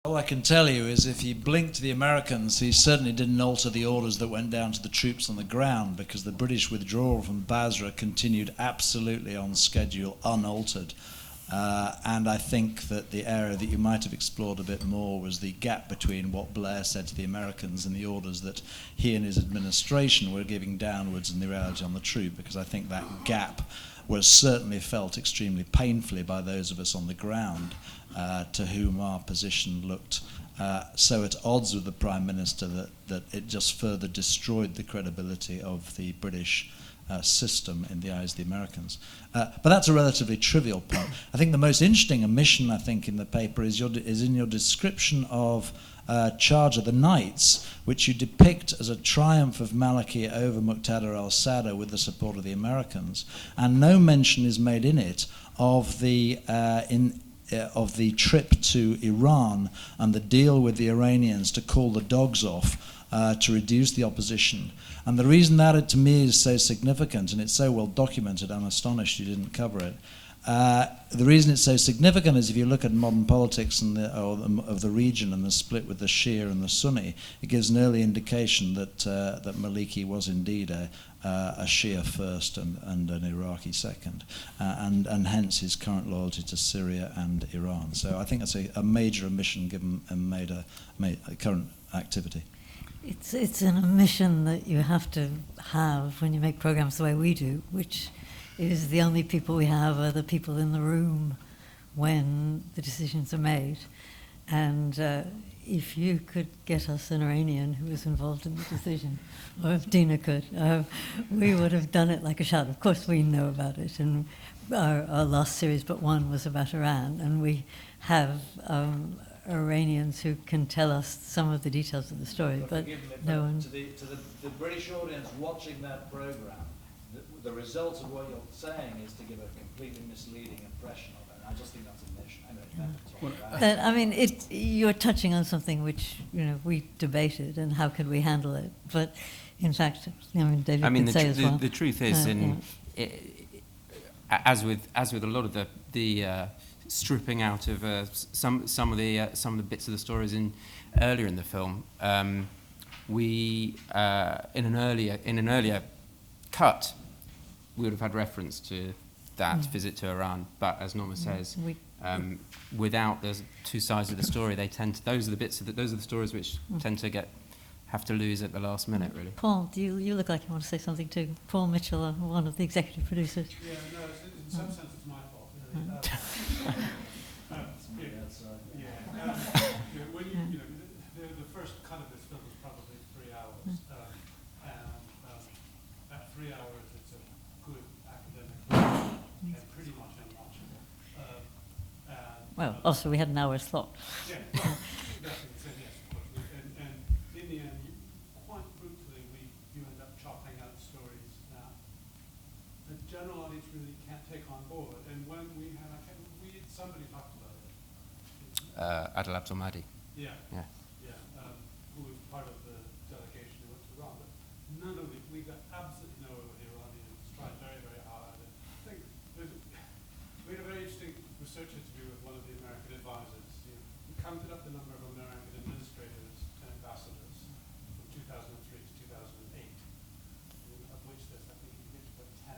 All I can tell you is if he blinked the Americans, he certainly didn't alter the orders that went down to the troops on the ground, because the British withdrawal from Basra continued absolutely on schedule, unaltered. And I think that the area that you might have explored a bit more was the gap between what Blair said to the Americans and the orders that he and his administration were giving downwards and the reality on the troop, because I think that gap was certainly felt extremely painfully by those of us on the ground, to whom our position looked so at odds with the Prime Minister that it just further destroyed the credibility of the British system in the eyes of the Americans. But that's a relatively trivial point. I think the most interesting omission, I think, in the paper is in your description of Charge of the Knights, which you depict as a triumph of Maliki over Muqtada al-Sadr with the support of the Americans, and no mention is made in it of the trip to Iran and the deal with the Iranians to call the dogs off to reduce the opposition. And the reason that to me is so significant, and it's so well documented, I'm astonished you didn't cover it. The reason it's so significant is if you look at modern politics of the region and the split with the Shia and the Sunni, it gives an early indication that Maliki was indeed a Shia first and an Iraqi second, and hence his current loyalty to Syria and Iran. So I think that's a major omission given a current activity. It's an omission that you have to have when you make programs the way we do, which is the only people we have are the people in the room when the decisions are made. And if you could get us an Iranian who was involved in the decision, or if Dina could, we would have done it like a shot. Of course, we know about it, and our last series but one was about Iran, and we have Iranians who can tell us some of the details of the story, but no one... To the British audience watching that programme, the result of what you're saying is to give a completely misleading impression of it. I just think that's a mission. But, I mean, you're touching on something which, we debated, and how could we handle it? But, in fact, David can say as well. The truth is, as with a lot of the stripping out of some of the bits of the stories earlier in the film, we in an earlier cut, we would have had reference to that visit to Iran, but as Norma says, without the two sides of the story, those are the stories which tend to have to lose at the last minute, really. Paul, you look like you want to say something too. Paul Mitchell, one of the executive producers. Yeah, no, in some sense it's my fault, really. When the first cut of this film was probably 3 hours, and at 3 hours it's a good academic film and pretty much unwatchable. Well, also we had an hour slot. Yeah, that's what you said, yes, of course. And in the end, quite brutally, you end up chopping out stories that the general audience really can't take on board. And when somebody talked about it. Adel Abdelmadi. Yeah. Who was part of the delegation who went to Iran. But none of it, we got absolutely no Iranians, tried very, very hard. And I think we had a very interesting research interview with one of the American advisors. We counted up the number of American administrators and ambassadors from 2003 to 2008, of which there's, I think, he reached about 10.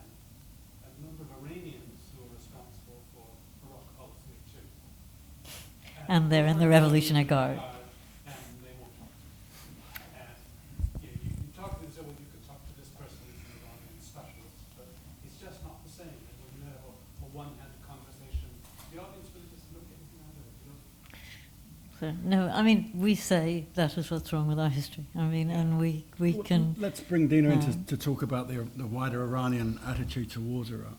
And the number of Iranians who were responsible for Iraq policy too. And they're in the Revolutionary Guard. And they won't talk to you. And you talk to them, you could talk to this person who's an Iranian specialist, but it's just not the same. And when you have a one-handed conversation, the audience will just look at anything out of it, So, no, I mean, we say that is what's wrong with our history. I mean, and we can... Let's bring Dina in to talk about the wider Iranian attitude towards Iraq.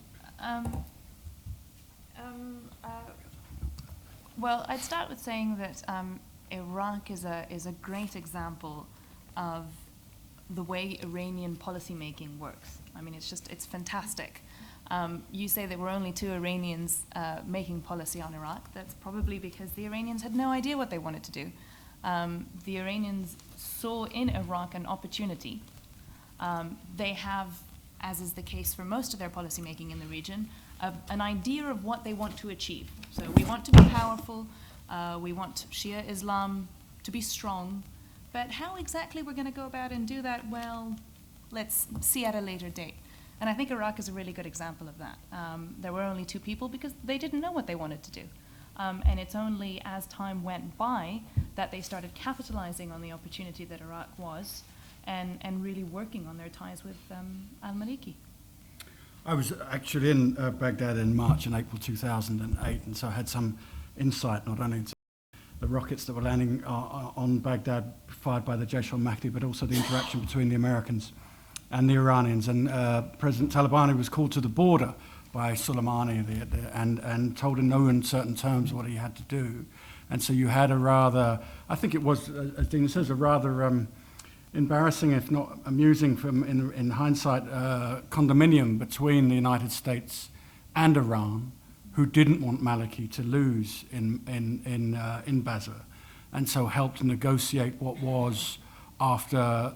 Well, I'd start with saying that Iraq is a great example of the way Iranian policymaking works. I mean, it's fantastic. You say there were only 2 Iranians making policy on Iraq. That's probably because the Iranians had no idea what they wanted to do. The Iranians saw in Iraq an opportunity. They have, as is the case for most of their policymaking in the region, an idea of what they want to achieve. So we want to be powerful, We want Shia Islam to be strong. But how exactly we're going to go about and do that, well, let's see at a later date. And I think Iraq is a really good example of that. There were only 2 people because they didn't know what they wanted to do. And it's only as time went by that they started capitalizing on the opportunity that Iraq was and really working on their ties with al-Maliki. I was actually in Baghdad in March and April 2008, and so I had some insight not only into the rockets that were landing on Baghdad fired by the Jaish al-Mahdi, but also the interaction between the Americans and the Iranians. And President Talabani was called to the border by Soleimani and told in no uncertain terms what he had to do. And so you had a rather, I think it was, as Dina says, a rather embarrassing, if not amusing, in hindsight, condominium between the United States and Iran, who didn't want Maliki to lose in Basra, and so helped negotiate what was, after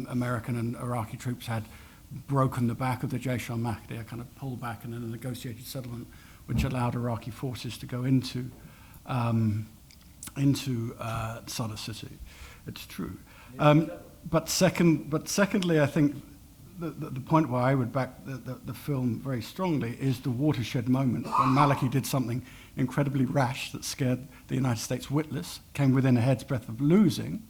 American and Iraqi troops had broken the back of the Jaish al-Mahdi, a kind of pullback and then a negotiated settlement, which allowed Iraqi forces to go into Sadr City. It's true. But secondly, I think the point where I would back the film very strongly is the watershed moment when Maliki did something incredibly rash that scared the United States witless, came within a hair's breadth of losing,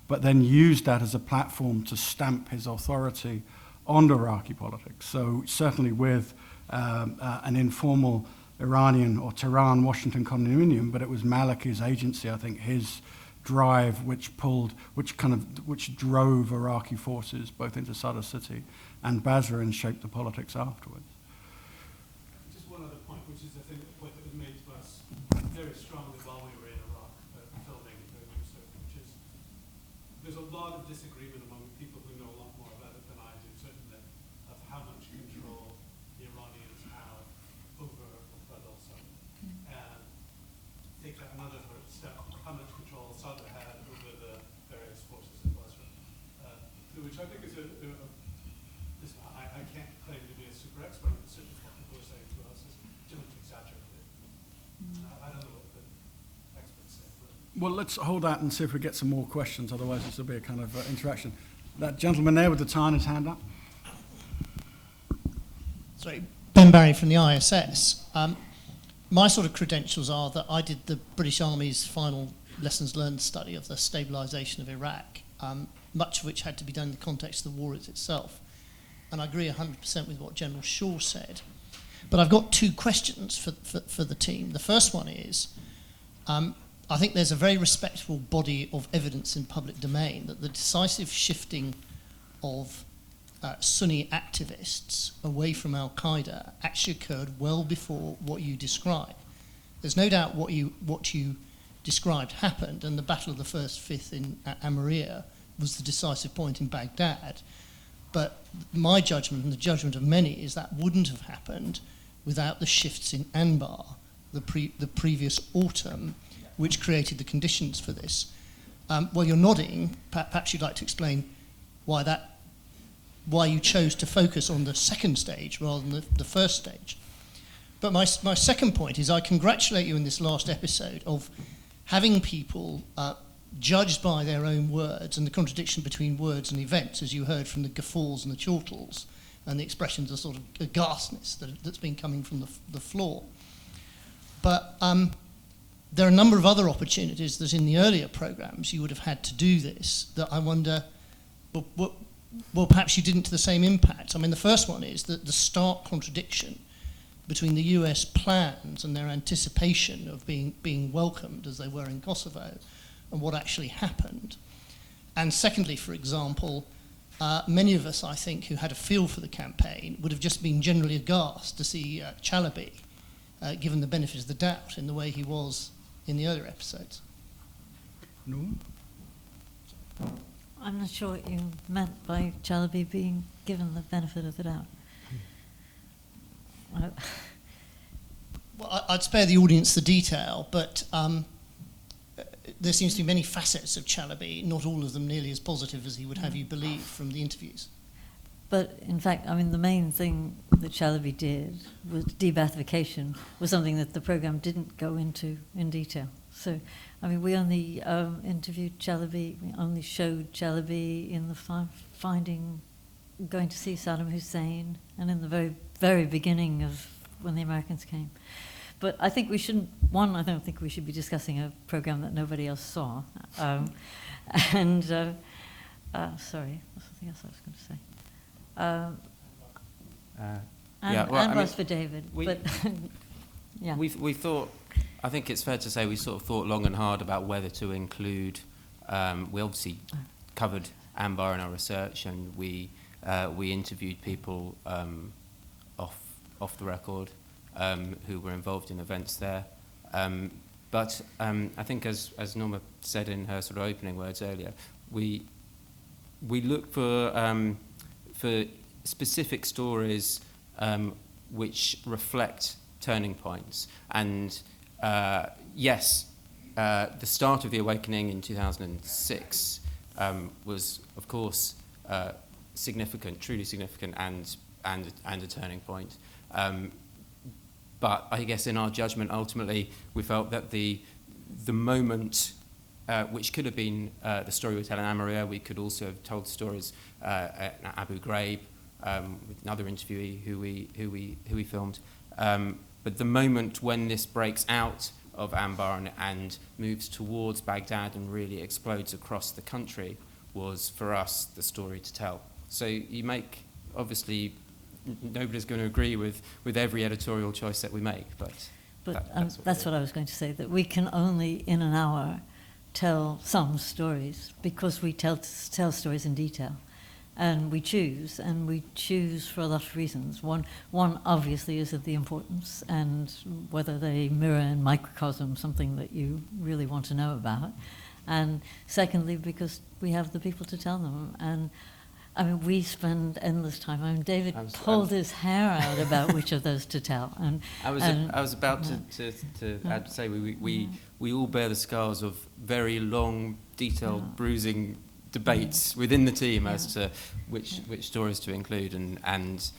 but then used that as a platform to stamp his authority on Iraqi politics. So certainly with an informal Iranian or Tehran-Washington condominium, but it was Maliki's agency, I think, his drive which drove Iraqi forces both into Sadr City and Basra and shaped the politics afterwards. Just one other point, which is I think what was made to us very strongly while we were in Iraq filming the research, which is there's a lot of disagreement among people who know a lot more about it than I do, certainly, of how much control the Iranians have over Muqtada al-Sadr. And take that another step, how much control Sadr had over the various forces in Basra, which I think is I can't claim to be a super expert, but certainly what people are saying to us is too much exaggerated. I don't know what the experts say. Well, let's hold that and see if we get some more questions, otherwise this will be a kind of interaction. That gentleman there with the tie and his hand up. Sorry, Ben Barry from the IISS. My sort of credentials are that I did the British Army's final lessons learned study of the stabilisation of Iraq, much of which had to be done in the context of the war itself. And I agree 100% with what General Shaw said. But I've got 2 questions for the team. The first one is, I think there's a very respectable body of evidence in public domain that the decisive shifting of Sunni activists away from Al-Qaeda actually occurred well before what you described. There's no doubt what you described happened, and the Battle of the First Fifth in Amaria was the decisive point in Baghdad. But my judgment, and the judgment of many, is that wouldn't have happened without the shifts in Anbar, the previous autumn, which created the conditions for this. Well, you're nodding. Perhaps you'd like to explain why you chose to focus on the second stage rather than the first stage. But my second point is I congratulate you in this last episode of having people judged by their own words and the contradiction between words and events, as you heard from the guffaws and the chortles and the expressions of sort of aghastness that's been coming from the floor. But there are a number of other opportunities that in the earlier programmes you would have had to do this that I wonder, well, perhaps you didn't to the same impact. I mean, the first one is that the stark contradiction between the US plans and their anticipation of being welcomed as they were in Kosovo and what actually happened. And secondly, for example, many of us, I think, who had a feel for the campaign would have just been generally aghast to see Chalabi given the benefit of the doubt in the way he was in the earlier episodes. No? I'm not sure what you meant by Chalabi being given the benefit of the doubt. Well, I'd spare the audience the detail, but there seems to be many facets of Chalabi, not all of them nearly as positive as he would have you believe from the interviews. But in fact, I mean, the main thing that Chalabi did was debathification was something that the program didn't go into in detail. So, I mean, we only interviewed Chalabi, we only showed Chalabi in the finding, going to see Saddam Hussein, and in the very, very beginning of when the Americans came. But I think we shouldn't, I don't think we should be discussing a program that nobody else saw. Sorry, what's something else I was going to say? And was for David, but yeah. We thought, I think it's fair to say we sort of thought long and hard about whether to include, we obviously covered Anbar in our research, and we interviewed people off the record who were involved in events there. But I think, as Norma said in her sort of opening words earlier, we look for specific stories which reflect turning points. And yes, the start of the awakening in 2006 was, of course, significant, truly significant, and a turning point. But I guess in our judgment, ultimately, we felt that the moment, which could have been the story we tell in Amaria, we could also have told stories at Abu Ghraib with another interviewee who we filmed. But the moment when this breaks out of Anbar and moves towards Baghdad and really explodes across the country was, for us, the story to tell. So you make, obviously, nobody's going to agree with every editorial choice that we make, but that's what I was going to say, that we can only, in an hour, tell some stories, because we tell stories in detail. And we choose for a lot of reasons. One obviously is of the importance, and whether they mirror in microcosm something that you really want to know about. And secondly, because we have the people to tell them. And I mean, we spend endless time. I mean, David pulled his hair out about which of those to tell. And I was about to add to say we all bear the scars of very long, detailed, bruising debates within the team as to which stories to include, and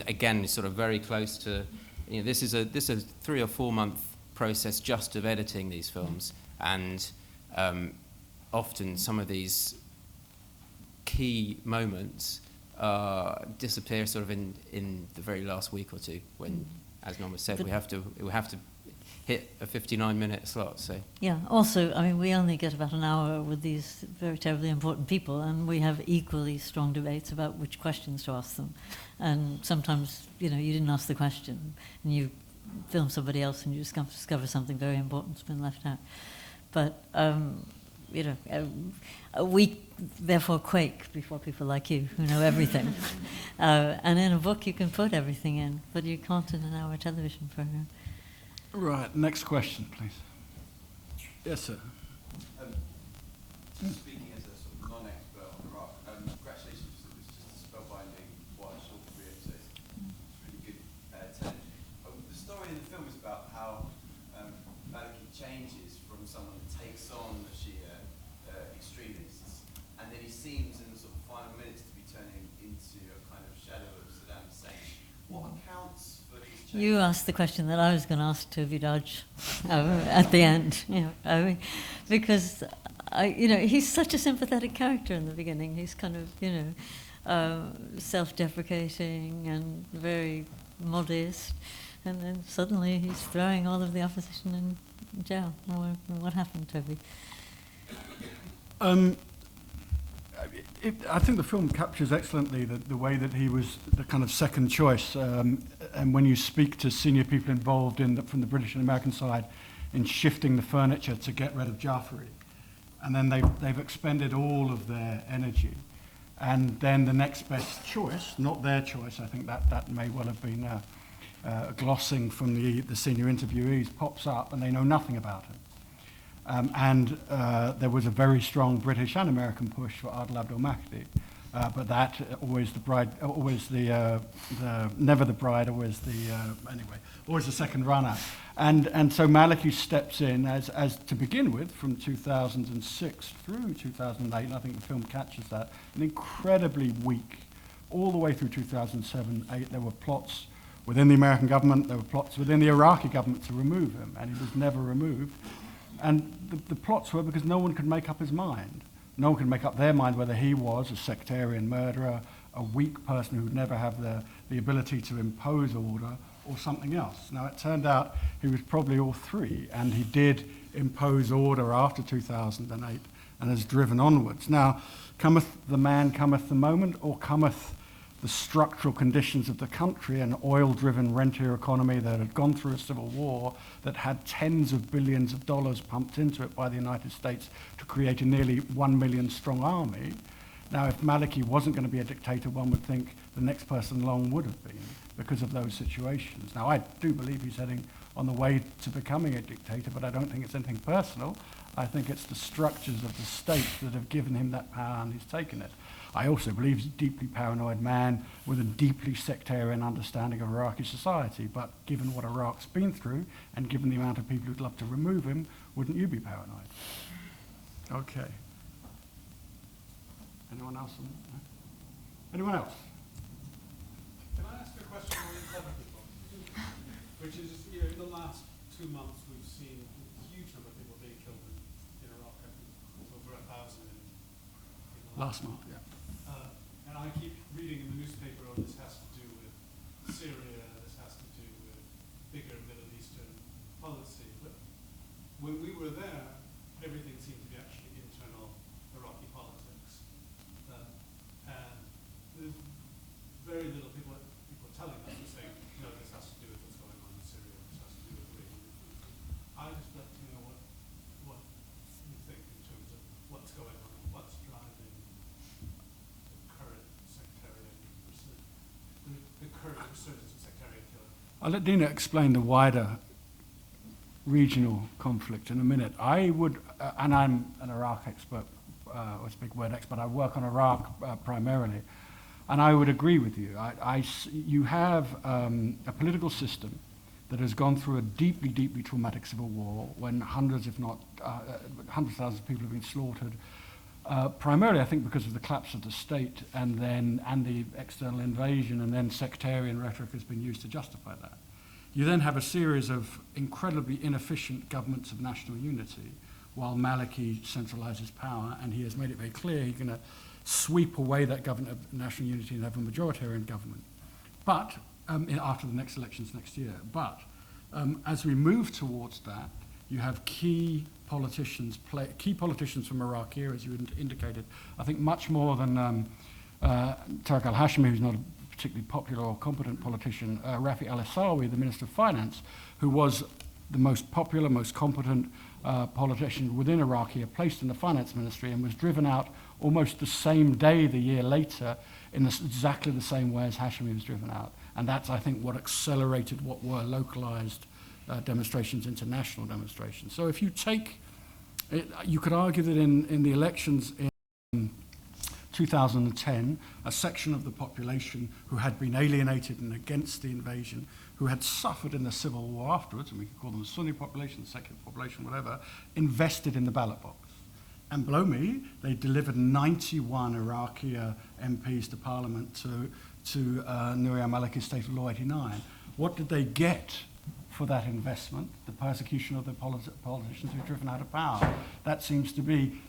again, sort of very close to, this is a 3 or 4 month process just of editing these films, and often some of these key moments disappear sort of in the very last week or two, when, as Norma said, we have to hit a 59-minute slot. So yeah. Also, I mean, we only get about an hour with these very terribly important people, and we have equally strong debates about which questions to ask them. And sometimes, you didn't ask the question, and you film somebody else, and you discover something very important's been left out. But we therefore quake before people like you who know everything. And in a book, you can put everything in, but you can't in an hour television program. Right, next question, please. Yes, sir. Speaking as a sort of non-expert on Iraq, congratulations, it was just a spellbinding one short 3 episodes. It's really good television. The story in the film is about how Maliki changes from someone that takes on the Shia extremists, and then he seems in the sort of final minutes to be turning into a kind of shadow of Saddam Hussein. What accounts for his change? You asked the question that I was going to ask to Vidaj at the end, because he's such a sympathetic character in the beginning. He's kind of, self-deprecating and very modest, and then suddenly he's throwing all of the opposition in jail. What happened, Toby? I think the film captures excellently the way that he was the kind of second choice. And when you speak to senior people involved from the British and American side in shifting the furniture to get rid of Jafari, and then they've expended all of their energy, and then the next best choice, not their choice, I think that may well have been glossing from the senior interviewees, pops up, and they know nothing about him. And there was a very strong British and American push for Adil Abdul Mahdi, but that always the bride, always the never the bride, always the second runner. And so Maliki steps in as to begin with, from 2006 through 2008, and I think the film catches that, an incredibly weak all the way through 2007-8, there were plots within the American government, there were plots within the Iraqi government to remove him, and he was never removed. And the plots were because no one could make up his mind. No one could make up their mind whether he was a sectarian murderer, a weak person who would never have the ability to impose order, or something else. Now, it turned out he was probably all three, and he did impose order after 2008 and has driven onwards. Now, cometh the man, cometh the moment, or cometh the structural conditions of the country, an oil-driven rentier economy that had gone through a civil war, that had tens of billions of dollars pumped into it by the United States to create a nearly 1 million strong army. Now, if Maliki wasn't going to be a dictator, one would think the next person along would have been because of those situations. Now, I do believe he's heading on the way to becoming a dictator, but I don't think it's anything personal. I think it's the structures of the state that have given him that power, and he's taken it. I also believe he's a deeply paranoid man with a deeply sectarian understanding of Iraqi society, but given what Iraq's been through, and given the amount of people who'd love to remove him, wouldn't you be paranoid? Okay. Anyone else? Anyone else? Can I ask a question on the clever people? Which is, you know, in the last 2 months, we've seen a huge number of people being killed in Iraq. I think it's over 1,000 in the Last month, yeah. And I keep reading in the newspaper, oh, this has to do with Syria, this has to do with bigger Middle Eastern policy. But when we were there, everything seemed to be actually internal Iraqi politics. And there's very little people telling us and saying, no, this has to do with what's going on in Syria, this has to do with the region. I just like to know what you think in terms of what's going on, what's driving the current sectarian the current resurgence of sectarian killing. I'll let Dina explain the wider regional conflict in a minute. I would, and I'm an Iraq expert, what's a big word, expert, I work on Iraq primarily, and I would agree with you. You have a political system that has gone through a deeply, deeply traumatic civil war when hundreds, if not hundreds of thousands of people have been slaughtered, primarily I think because of the collapse of the state and the external invasion, and then sectarian rhetoric has been used to justify that. You then have a series of incredibly inefficient governments of national unity while Maliki centralizes power, and he has made it very clear he's going to sweep away that government of national unity and have a majoritarian government. But, after the next elections next year. But as we move towards that, you have key politicians from Iraq here, as you indicated. I think much more than Tariq al-Hashimi, who's not a particularly popular or competent politician, Rafi al-Asawi, the Minister of Finance, who was the most popular, most competent politician within Iraq here, placed in the finance ministry and was driven out almost the same day, the year later, in exactly the same way as Hashimi was driven out. And that's, I think, what accelerated what were localized demonstrations into national demonstrations. So if you take, you could argue that in the elections in 2010, a section of the population who had been alienated and against the invasion, who had suffered in the civil war afterwards, and we could call them the Sunni population, the secular population, whatever, invested in the ballot box. And below me, they delivered 91 Iraqi MPs to parliament to Nouri al-Maliki's State of Law 89. What did they get for that investment? The persecution of the politicians who were driven out of power. That seems to be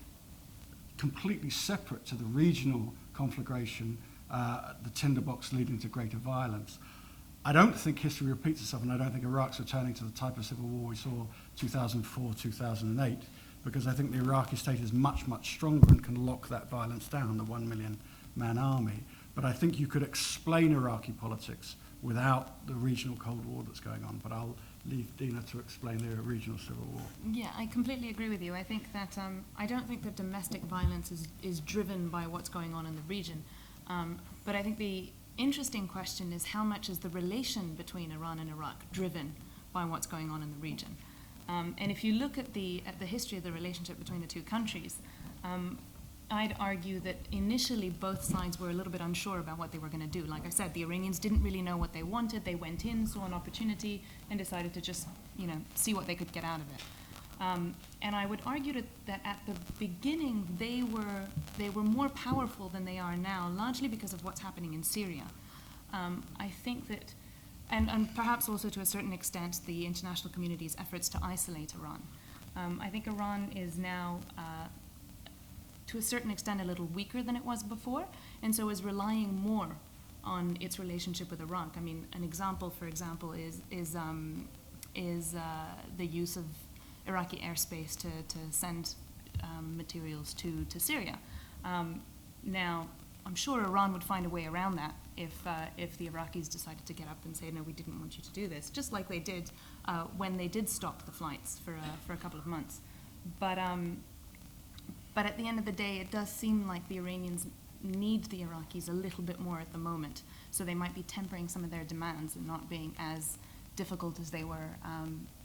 completely separate to the regional conflagration, the tinderbox leading to greater violence. I don't think history repeats itself, and I don't think Iraq's returning to the type of civil war we saw 2004, 2008, because I think the Iraqi state is much, much stronger and can lock that violence down, the 1 million man army. But I think you could explain Iraqi politics without the regional Cold War that's going on. But I'll leave Dina to explain the regional civil war. Yeah, I completely agree with you. I think that I don't think that domestic violence is driven by what's going on in the region. But I think the interesting question is how much is the relation between Iran and Iraq driven by what's going on in the region? And if you look at the history of the relationship between the two countries, I'd argue that initially both sides were a little bit unsure about what they were going to do. Like I said, the Iranians didn't really know what they wanted. They went in, saw an opportunity, and decided to just, see what they could get out of it. And I would argue that at the beginning they were more powerful than they are now, largely because of what's happening in Syria. I think that, and perhaps also to a certain extent, the international community's efforts to isolate Iran. I think Iran is now, to a certain extent, a little weaker than it was before, and so is relying more on its relationship with Iraq. I mean, an example, for example, is the use of Iraqi airspace to send materials to Syria. Now, I'm sure Iran would find a way around that if the Iraqis decided to get up and say, no, we didn't want you to do this, just like they did when they did stop the flights for a couple of months. But at the end of the day, it does seem like the Iranians need the Iraqis a little bit more at the moment, so they might be tempering some of their demands and not being as difficult as they were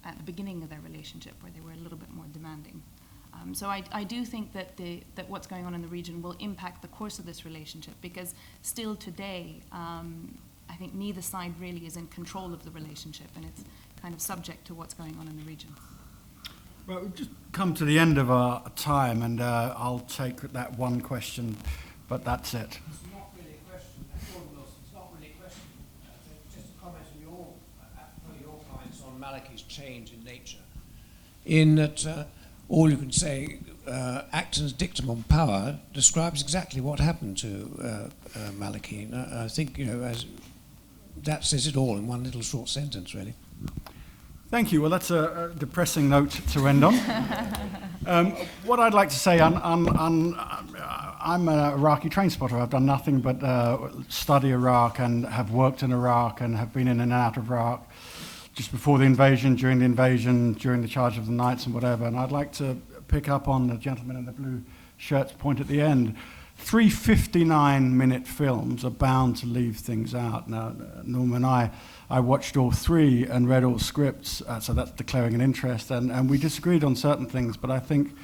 at the beginning of their relationship, where they were a little bit more demanding. So I do think that that what's going on in the region will impact the course of this relationship, because still today, I think neither side really is in control of the relationship, and it's kind of subject to what's going on in the region. Well, we've just come to the end of our time, and I'll take that one question, but that's it. It's not really a question, Gordon Wilson, it's not really a question. Just a comment on your comments on Maliki's change in nature. In that all you can say, Acton's dictum on power describes exactly what happened to Maliki. And I think, that says it all in one little short sentence, really. Thank you. Well, that's a depressing note to end on. What I'd like to say, I'm an Iraqi train spotter. I've done nothing but study Iraq and have worked in Iraq and have been in and out of Iraq just before the invasion, during the Charge of the Knights and whatever. And I'd like to pick up on the gentleman in the blue shirt's point at the end. 3 59-minute films are bound to leave things out. Now, Norma and I watched all 3 and read all scripts, so that's declaring an interest, and we disagreed on certain things, but I think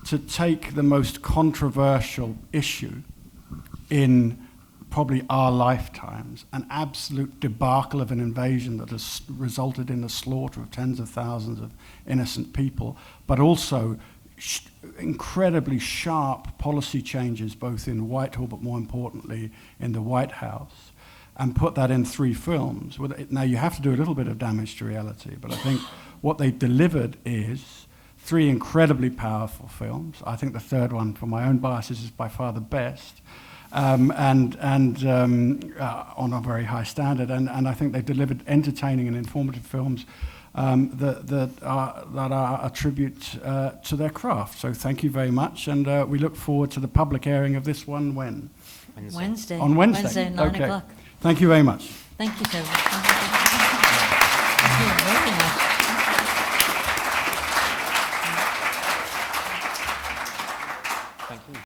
to take the most controversial issue in probably our lifetimes, an absolute debacle of an invasion that has resulted in the slaughter of tens of thousands of innocent people, but also incredibly sharp policy changes both in Whitehall, but more importantly in the White House, and put that in 3 films. Now you have to do a little bit of damage to reality, but I think what they delivered is 3 incredibly powerful films. I think the third one, for my own biases, is by far the best, and on a very high standard. And I think they delivered entertaining and informative films that are a tribute to their craft. So thank you very much, and we look forward to the public airing of this one when? Wednesday. On Wednesday? Wednesday, 9 okay. o'clock. Thank you very much. Thank you so much. Thank you very much. Thank you.